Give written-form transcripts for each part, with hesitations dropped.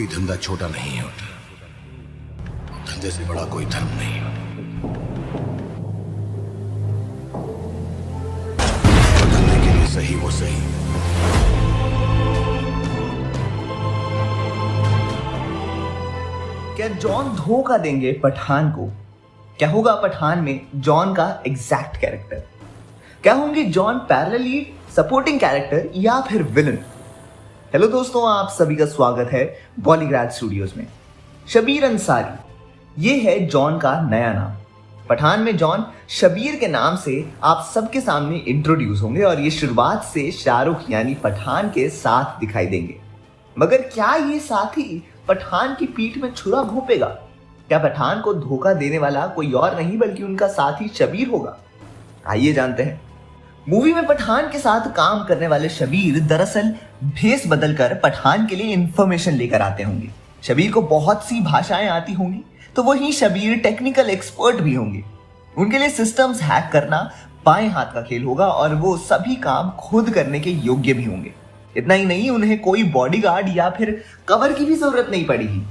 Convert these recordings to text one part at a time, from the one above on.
कोई धंधा छोटा नहीं होता, धंधे से बड़ा कोई धर्म नहीं होता। जो धंधे के लिए सही वो सही। क्या जॉन धोखा देंगे पठान को? क्या होगा पठान में जॉन का एग्जैक्ट कैरेक्टर? क्या होंगे John parallel lead, supporting character या फिर विलन? हेलो दोस्तों, आप सभी का स्वागत है बॉलीग्राड स्टूडियोज में। शबीर अंसारी, ये है जॉन का नया नाम। पठान में जॉन शबीर के नाम से आप सबके सामने इंट्रोड्यूस होंगे और ये शुरुआत से शाहरुख यानी पठान के साथ दिखाई देंगे। मगर क्या ये साथी पठान की पीठ में छुरा घोंपेगा? क्या पठान को धोखा देने वाला कोई और नहीं बल्कि उनका साथी शबीर होगा? आइए जानते हैं। मूवी में पठान के साथ काम करने वाले शबीर दरअसल भेस बदलकर पठान के लिए इंफॉर्मेशन लेकर आते होंगे। शबीर को बहुत सी भाषाएं आती होंगी, तो वहीं शबीर टेक्निकल एक्सपर्ट भी होंगे। उनके लिए सिस्टम्स हैक करना बाएं हाथ का खेल होगा और वो सभी काम खुद करने के योग्य भी होंगे। इतना ही नहीं, उन्हें कोई बॉडीगार्ड या फिर कवर की भी जरूरत नहीं पड़ेगी।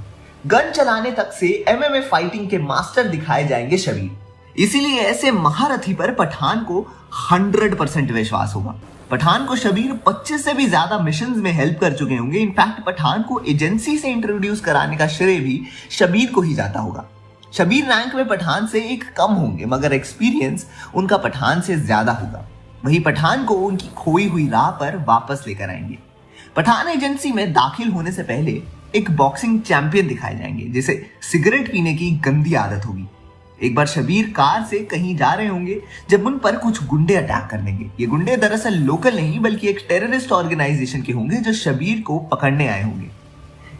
गन चलाने तक से एमएमए फाइटिंग के मास्टर दिखाए जाएंगे शबीर। इसीलिए ऐसे महारथी पर पठान को 100% विश्वास होगा। पठान को शबीर 25 से भी ज्यादा मिशंस में हेल्प कर चुके होंगे। इनफैक्ट पठान को एजेंसी से इंट्रोड्यूस कराने का श्रेय भी शबीर को ही जाता होगा। शबीर रैंक में पठान से एक कम होंगे, मगर एक्सपीरियंस उनका पठान से ज्यादा होगा। वही पठान को उनकी खोई हुई राह पर वापस लेकर आएंगे। पठान एजेंसी में दाखिल होने से पहले एक बॉक्सिंग चैंपियन दिखाए जाएंगे जिसे सिगरेट पीने की गंदी आदत होगी। एक बार शबीर कार से कहीं जा रहे होंगे जब उन पर कुछ गुंडे अटैक कर देंगे। ये गुंडे दरअसल लोकल नहीं बल्कि एक टेररिस्ट ऑर्गेनाइजेशन के होंगे जो शबीर को पकड़ने आए होंगे।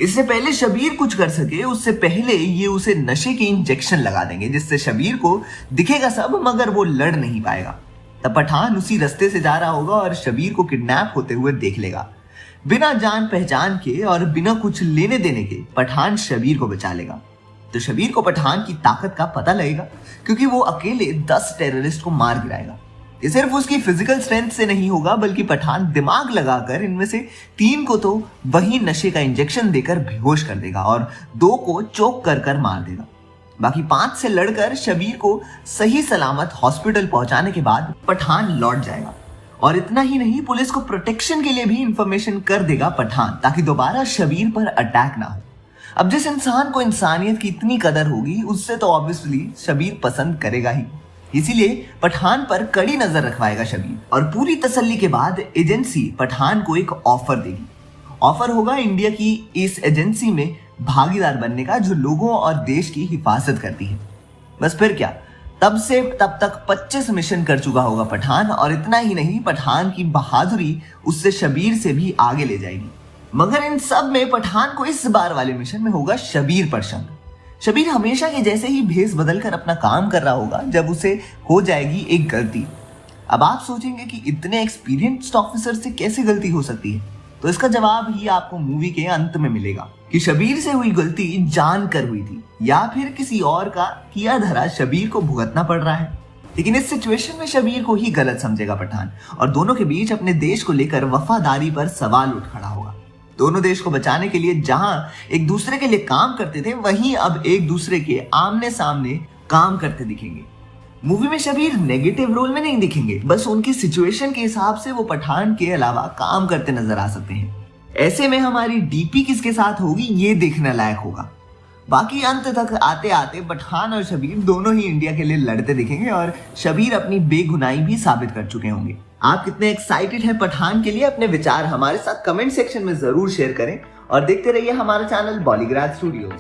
इससे पहले शबीर कुछ कर सके उससे पहले ये उसे नशे के इंजेक्शन लगा देंगे, जिससे शबीर को दिखेगा सब मगर वो लड़ नहीं पाएगा। तब पठान उसी रास्ते से जा रहा होगा और शबीर को किडनैप होते हुए देख लेगा। बिना जान पहचान के और बिना कुछ लेने देने के पठान शबीर को बचा लेगा। तो शबीर को पठान की ताकत का पता लगेगा क्योंकि वो अकेले 10 टेररिस्ट को मार गिराएगा। ये सिर्फ उसकी फिजिकल स्ट्रेंथ से नहीं होगा बल्कि पठान दिमाग लगाकर इनमें से 3 को तो वही नशे का इंजेक्शन देकर बेहोश कर देगा और 2 को चोक कर मार देगा। बाकी 5 से लड़कर शबीर को सही सलामत हॉस्पिटल पहुंचाने के बाद पठान लौट जाएगा। और इतना ही नहीं, पुलिस को प्रोटेक्शन के लिए भी इंफॉर्मेशन कर देगा पठान, ताकि दोबारा शबीर पर अटैक ना हो। अब जिस इंसान को इंसानियत की इतनी कदर होगी उससे तो ऑब्वियसली शबीर पसंद करेगा ही। इसीलिए पठान पर कड़ी नजर रखवाएगा शबीर। और पूरी तसल्ली के बाद एजेंसी पठान को एक ऑफर देगी। ऑफर होगा इंडिया की इस एजेंसी में भागीदार बनने का जो लोगों और देश की हिफाजत करती है। बस फिर क्या, तब से तब तक 25 मिशन कर चुका होगा पठान। और इतना ही नहीं, पठान की बहादुरी उससे शबीर से भी आगे ले जाएगी। मगर इन सब में पठान को इस बार वाले मिशन में होगा शबीर पर शक। शबीर हमेशा के जैसे ही भेस बदलकर अपना काम कर रहा होगा जब उसे हो जाएगी एक गलती। अब आप सोचेंगे कि इतने एक्सपीरियंस्ड ऑफिसर से कैसे गलती हो सकती है, तो इसका जवाब ही आपको मूवी के अंत में मिलेगा कि शबीर से हुई गलती जानकर हुई थी या फिर किसी और का किया धरा शबीर को भुगतना पड़ रहा है। लेकिन इस सिचुएशन में शबीर को ही गलत समझेगा पठान और दोनों के बीच अपने देश को लेकर वफादारी पर सवाल उठ खड़ा होगा। दोनों देश को बचाने के लिए जहां एक दूसरे के लिए काम करते थे वहीं अब एक दूसरे के आमने सामने काम करते दिखेंगे। मूवी में शबीर नेगेटिव रोल में नहीं दिखेंगे, बस उनकी सिचुएशन के हिसाब से वो पठान के अलावा काम करते नजर आ सकते हैं। ऐसे में हमारी डीपी किसके साथ होगी ये देखने लायक होगा। बाकी अंत तक आते आते पठान और शबीर दोनों ही इंडिया के लिए लड़ते दिखेंगे और शबीर अपनी बेगुनाही भी साबित कर चुके होंगे। आप कितने एक्साइटेड हैं पठान के लिए? अपने विचार हमारे साथ कमेंट सेक्शन में जरूर शेयर करें और देखते रहिए हमारा चैनल बॉलीग्राड स्टूडियोज।